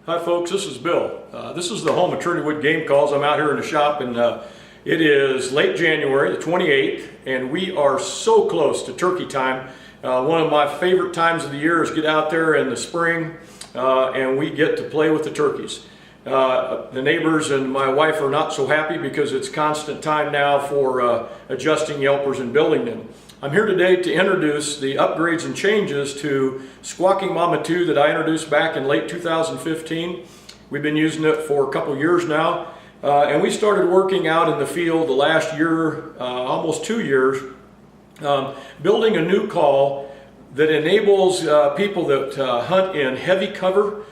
Hi folks, this is Bill. This is the home of Trinity Game Calls. I'm out here in the shop and it is late January, the 28th, and we are so close to turkey time. One of my favorite times of the year is get out there in the spring and we get to play with the turkeys. The neighbors and my wife are not so happy because it's constant time now for adjusting yelpers and building them. I'm here today to introduce the upgrades and changes to Squawking Mama 2 that I introduced back in late 2015. We've been using it for a couple years now, and we started working out in the field the last year, almost 2 years, building a new call that enables people that hunt in heavy cover,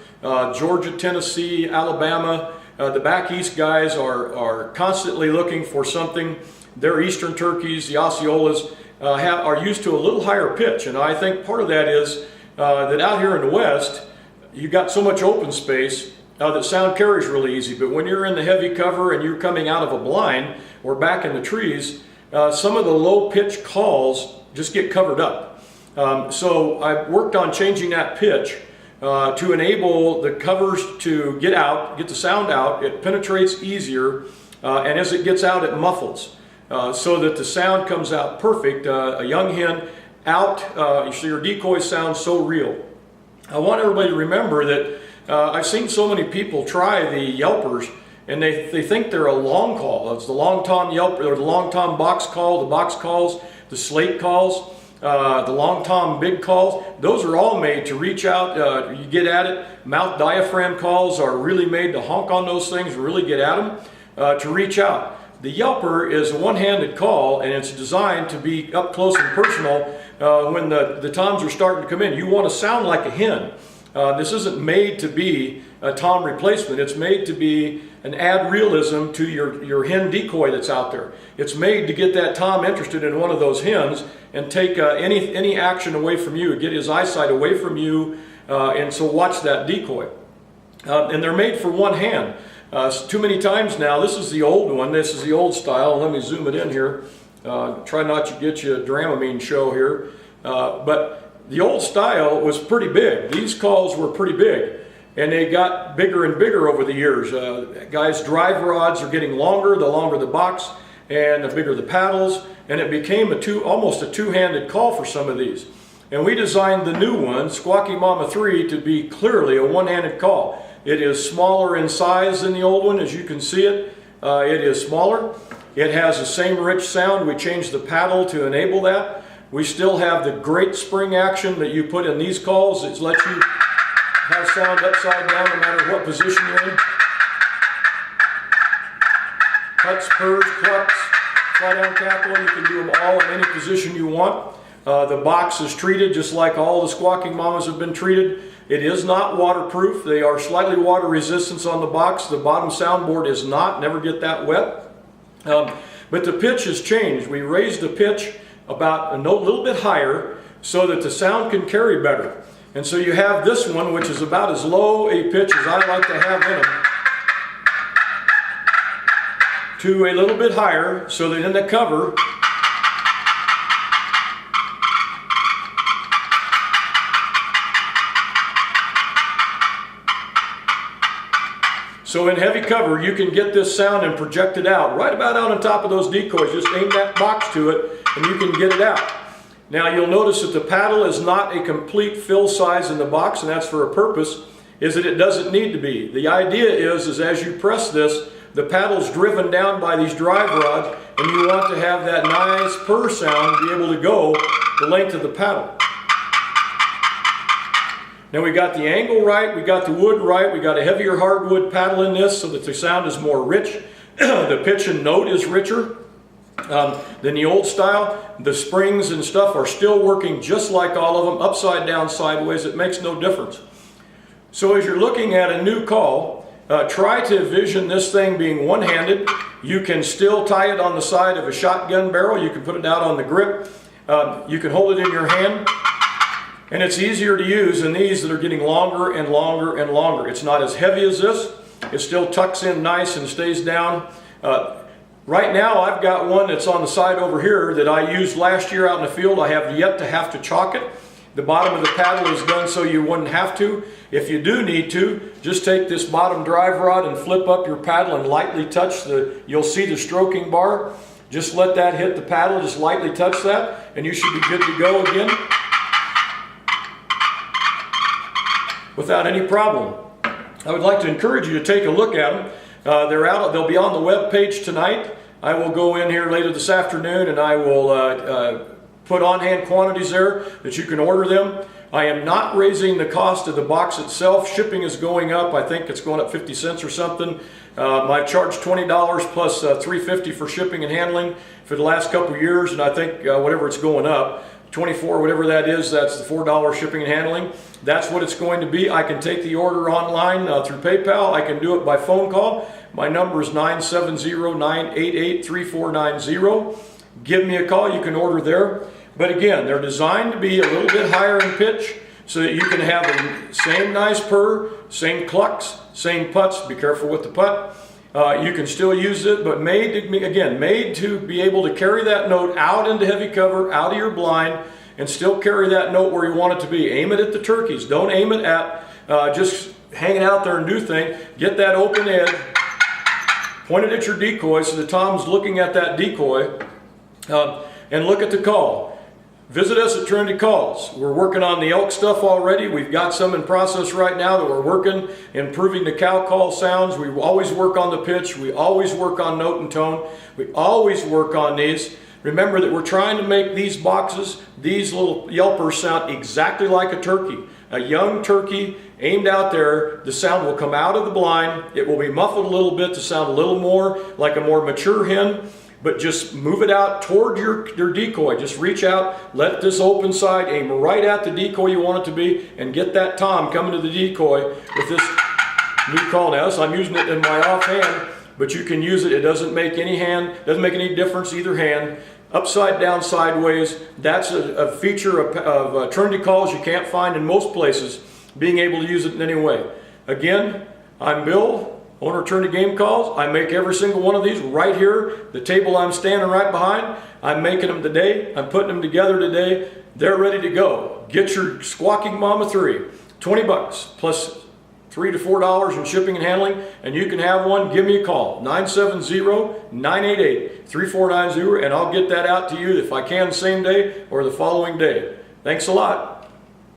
Georgia, Tennessee, Alabama. The back east guys are constantly looking for something. Their eastern turkeys, the Osceolas, are used to a little higher pitch, and I think part of that is that out here in the west you've got so much open space that sound carries really easy, but when you're in the heavy cover and you're coming out of a blind or back in the trees, some of the low pitch calls just get covered up. So I worked on changing that pitch to enable the covers to get out, get the sound out. It penetrates easier, and as it gets out it muffles. So that the sound comes out perfect. A young hen out, so your decoy sounds so real. I want everybody to remember that I've seen so many people try the yelpers and they think they're a long call. It's the long tom yelp, or the long tom box call, the box calls, the slate calls, the long tom big calls. Those are all made to reach out, you get at it. Mouth diaphragm calls are really made to honk on those things, really get at them, to reach out. The yelper is a one-handed call, and it's designed to be up close and personal when the toms are starting to come in. You want to sound like a hen. This isn't made to be a tom replacement. It's made to be an add realism to your hen decoy that's out there. It's made to get that tom interested in one of those hens and take any action away from you, get his eyesight away from you, and so watch that decoy. And they're made for one hand. Too many times now, this is the old one, this is the old style. Let me zoom it in here. Try not to get you a Dramamine show here. But the old style was pretty big. These calls were pretty big, and they got bigger and bigger over the years. Guys' drive rods are getting longer, the longer the box, and the bigger the paddles, and it became almost a two-handed call for some of these. And we designed the new one, Squawking Mama 3, to be clearly a one-handed call. It is smaller in size than the old one, as you can see it. It is smaller. It has the same rich sound. We changed the paddle to enable that. We still have the great spring action that you put in these calls. It lets you have sound upside down no matter what position you're in. Cuts, purrs, clucks, fly down cackle. You can do them all in any position you want. The box is treated just like all the Squawking Mamas have been treated. It is not waterproof. They are slightly water resistant on the box. The bottom soundboard is not. Never get that wet. But the pitch has changed. We raised the pitch about a little bit higher so that the sound can carry better. And so you have this one, which is about as low a pitch as I like to have in them, to a little bit higher so that in the cover, so in heavy cover, you can get this sound and project it out, right about out on top of those decoys. Just aim that box to it and you can get it out. Now you'll notice that the paddle is not a complete fill size in the box, and that's for a purpose, is that it doesn't need to be. The idea is as you press this, the paddle's driven down by these drive rods, and you want to have that nice purr sound be able to go the length of the paddle. Now we got the angle right, we got the wood right, we got a heavier hardwood paddle in this so that the sound is more rich. The pitch and note is richer than the old style. The springs and stuff are still working just like all of them, upside down, sideways. It makes no difference. So as you're looking at a new call, try to envision this thing being one-handed. You can still tie it on the side of a shotgun barrel. You can put it out on the grip. You can hold it in your hand. And it's easier to use than these that are getting longer and longer and longer. It's not as heavy as this. It still tucks in nice and stays down. Right now I've got one that's on the side over here that I used last year out in the field. I have yet to have to chalk it. The bottom of the paddle is done so you wouldn't have to. If you do need to, just take this bottom drive rod and flip up your paddle and lightly touch you'll see the stroking bar. Just let that hit the paddle, just lightly touch that, and you should be good to go again without any problem. I would like to encourage you to take a look at them. They'll be on the web page tonight. I will go in here later this afternoon and I will put on hand quantities there that you can order them. I am not raising the cost of the box itself. Shipping is going up. I think it's going up 50 cents or something. I've charged $20 plus $3.50 for shipping and handling for the last couple of years, and I think whatever it's going up, 24, whatever that is, that's the $4 shipping and handling. That's what it's going to be. I can take the order online through PayPal. I can do it by phone call. My number is 970-988-3490. Give me a call. You can order there. But again, they're designed to be a little bit higher in pitch so that you can have the same nice purr, same clucks, same putts. Be careful with the putt. You can still use it, but made to be able to carry that note out into heavy cover, out of your blind, and still carry that note where you want it to be. Aim it at the turkeys. Don't aim it at just hanging out there and do things. Get that open edge, point it at your decoy so the tom's looking at that decoy, and look at the call. Visit us at Trinity Calls. We're working on the elk stuff already. We've got some in process right now that we're working, improving the cow call sounds. We always work on the pitch. We always work on note and tone. We always work on these. Remember that we're trying to make these boxes, these little yelpers, sound exactly like a turkey. A young turkey aimed out there, the sound will come out of the blind. It will be muffled a little bit to sound a little more like a more mature hen. But just move it out toward your decoy. Just reach out, let this open side, aim right at the decoy you want it to be, and get that tom coming to the decoy with this new call. Now, I'm using it in my offhand, but you can use it. It doesn't make any difference either hand. Upside down, sideways. That's a feature of Trinity Calls you can't find in most places, being able to use it in any way. Again, I'm Bill, owner of Trinity Game Calls. I make every single one of these right here. The table I'm standing right behind, I'm making them today. I'm putting them together today. They're ready to go. Get your Squawking Mama 3, 20 bucks plus $3 to $4 in shipping and handling, and you can have one. Give me a call, 970-988-3490, and I'll get that out to you if I can same day or the following day. Thanks a lot.